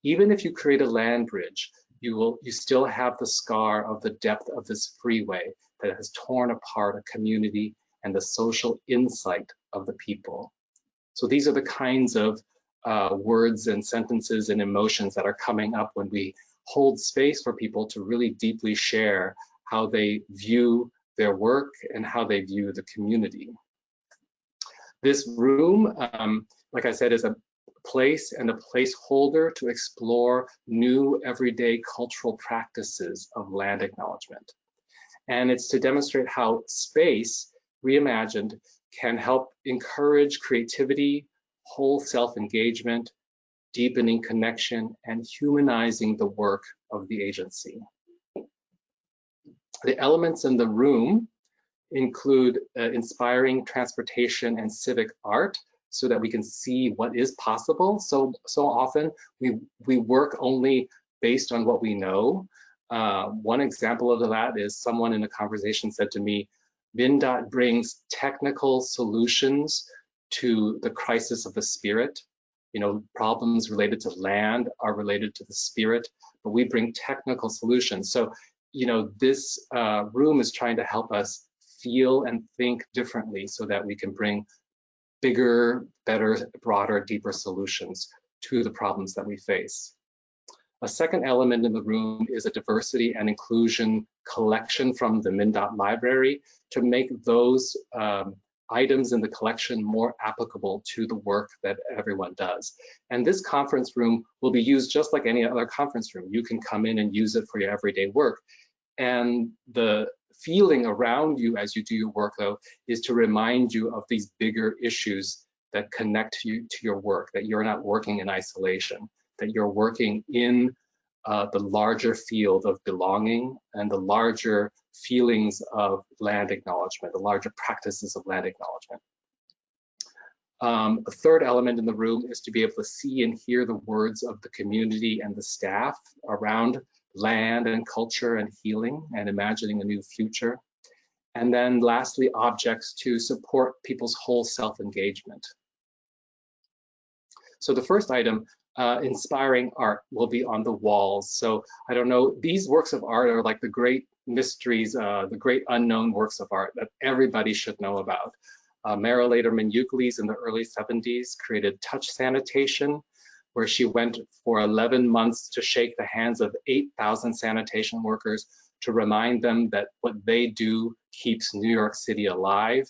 Even if you create a land bridge, you still have the scar of the depth of this freeway that has torn apart a community and the social insight of the people. So these are the kinds of words and sentences and emotions that are coming up when we hold space for people to really deeply share how they view their work and how they view the community. This room, like I said, is a place and a placeholder to explore new everyday cultural practices of land acknowledgement. And it's to demonstrate how space, reimagined, can help encourage creativity, whole self-engagement, deepening connection, and humanizing the work of the agency. The elements in the room include inspiring transportation and civic art so that we can see what is possible. So often we work only based on what we know. One example of that is someone in a conversation said to me, MnDOT brings technical solutions to the crisis of the spirit. You know, problems related to land are related to the spirit, but we bring technical solutions. So, you know, this room is trying to help us feel and think differently so that we can bring bigger, better, broader, deeper solutions to the problems that we face. A second element in the room is a diversity and inclusion collection from the MnDOT library to make those items in the collection more applicable to the work that everyone does. And this conference room will be used just like any other conference room. You can come in and use it for your everyday work. And the feeling around you as you do your work, though, is to remind you of these bigger issues that connect you to your work, that you're not working in isolation, that you're working in the larger field of belonging and the larger feelings of land acknowledgement, the larger practices of land acknowledgement. A third element in the room is to be able to see and hear the words of the community and the staff around land and culture and healing and imagining a new future. And then lastly, objects to support people's whole self-engagement. So the first item, inspiring art, will be on the walls. So I don't know, these works of art are like the great mysteries, the great unknown works of art that everybody should know about. Mara Lederman Euclides in the early 70s created touch sanitation, where she went for 11 months to shake the hands of 8,000 sanitation workers to remind them that what they do keeps New York City alive.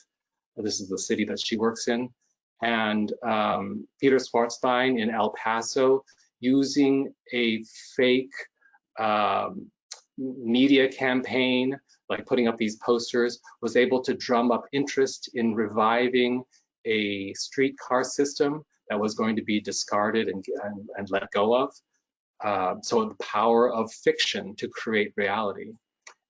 This is the city that she works in. And Peter Schwarzbein in El Paso, using a fake media campaign, like putting up these posters, was able to drum up interest in reviving a streetcar system that was going to be discarded and let go of. So the power of fiction to create reality.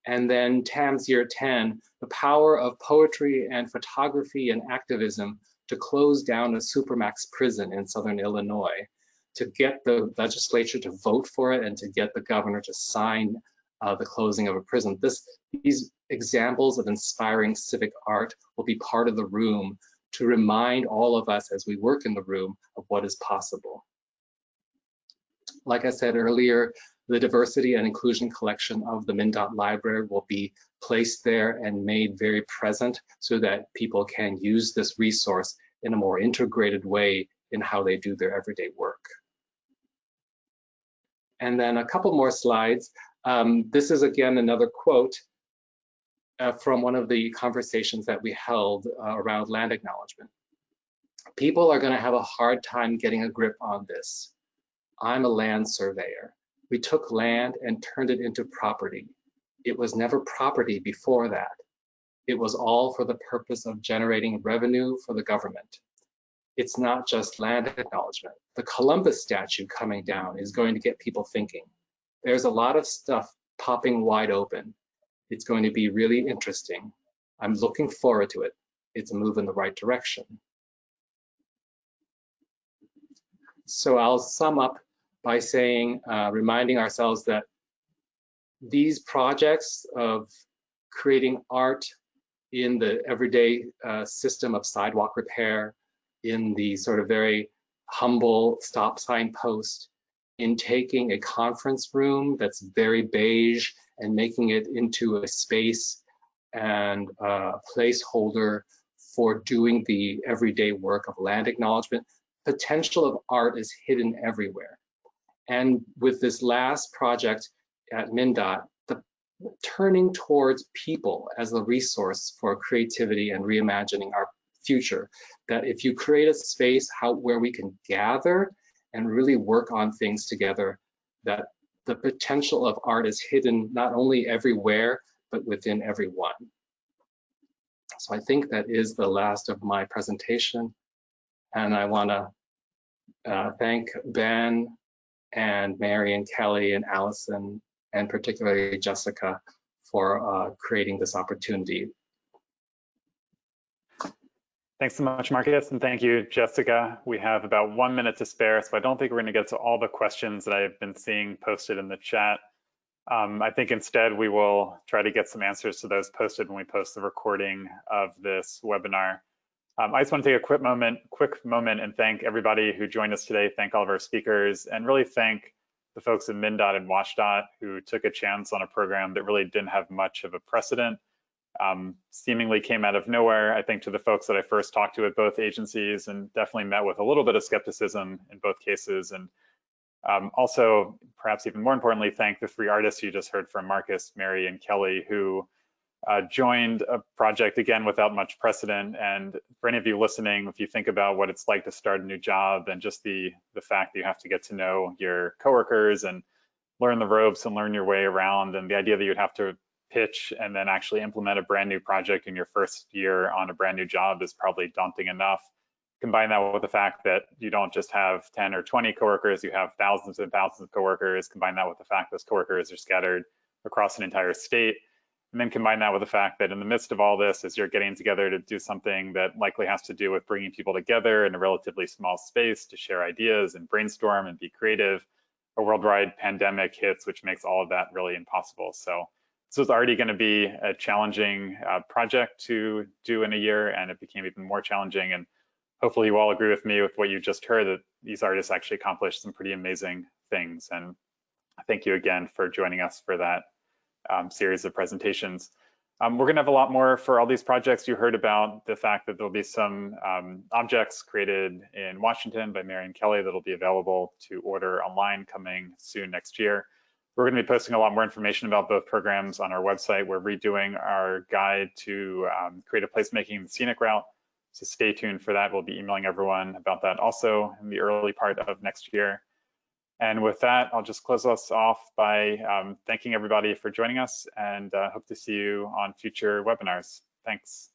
And then Tam's Year 10, the power of poetry and photography and activism to close down a supermax prison in Southern Illinois, to get the legislature to vote for it and to get the governor to sign the closing of a prison. These examples of inspiring civic art will be part of the room to remind all of us as we work in the room of what is possible. Like I said earlier, the diversity and inclusion collection of the MnDOT library will be placed there and made very present so that people can use this resource in a more integrated way in how they do their everyday work. And then a couple more slides. This is again another quote from one of the conversations that we held around land acknowledgement. People are going to have a hard time getting a grip on this. I'm a land surveyor. We took land and turned it into property. It was never property before that. It was all for the purpose of generating revenue for the government. It's not just land acknowledgement. The Columbus statue coming down is going to get people thinking. There's a lot of stuff popping wide open. It's going to be really interesting. I'm looking forward to it. It's a move in the right direction. So I'll sum up by saying, reminding ourselves that these projects of creating art in the everyday system of sidewalk repair, in the sort of very humble stop sign post, in taking a conference room that's very beige and making it into a space and a placeholder for doing the everyday work of land acknowledgement. Potential of art is hidden everywhere. And with this last project at MnDOT, the turning towards people as the resource for creativity and reimagining our future, that if you create a space where we can gather and really work on things together, that the potential of art is hidden not only everywhere, but within everyone. So I think that is the last of my presentation. And I want to thank Ben and Mary and Kelly and Allison, and particularly Jessica, for creating this opportunity. Thanks so much, Marcus, and thank you, Jessica. We have about 1 minute to spare, so I don't think we're going to get to all the questions that I've been seeing posted in the chat. I think instead we will try to get some answers to those posted when we post the recording of this webinar. I just want to take a quick moment and thank everybody who joined us today, thank all of our speakers, and really thank the folks at MnDOT and WashDOT who took a chance on a program that really didn't have much of a precedent. Seemingly came out of nowhere, I think, to the folks that I first talked to at both agencies, and definitely met with a little bit of skepticism in both cases. And also, perhaps even more importantly, thank the 3 artists you just heard from, Marcus, Mary, and Kelly, who joined a project, again, without much precedent. And for any of you listening, if you think about what it's like to start a new job and just the fact that you have to get to know your coworkers and learn the ropes and learn your way around, and the idea that you'd have to pitch and then actually implement a brand new project in your first year on a brand new job is probably daunting enough. Combine that with the fact that you don't just have 10 or 20 coworkers, you have thousands and thousands of coworkers. Combine that with the fact those coworkers are scattered across an entire state. And then combine that with the fact that in the midst of all this, as you're getting together to do something that likely has to do with bringing people together in a relatively small space to share ideas and brainstorm and be creative, a worldwide pandemic hits, which makes all of that really impossible. So this was already going to be a challenging project to do in a year, and it became even more challenging. And hopefully you all agree with me with what you just heard, that these artists actually accomplished some pretty amazing things. And thank you again for joining us for that series of presentations. We're going to have a lot more for all these projects. You heard about the fact that there'll be some objects created in Washington by Mary and Kelly that'll be available to order online coming soon next year. We're going to be posting a lot more information about both programs on our website. We're redoing our guide to creative placemaking the scenic route. So stay tuned for that. We'll be emailing everyone about that also in the early part of next year. And with that, I'll just close us off by thanking everybody for joining us, and hope to see you on future webinars. Thanks.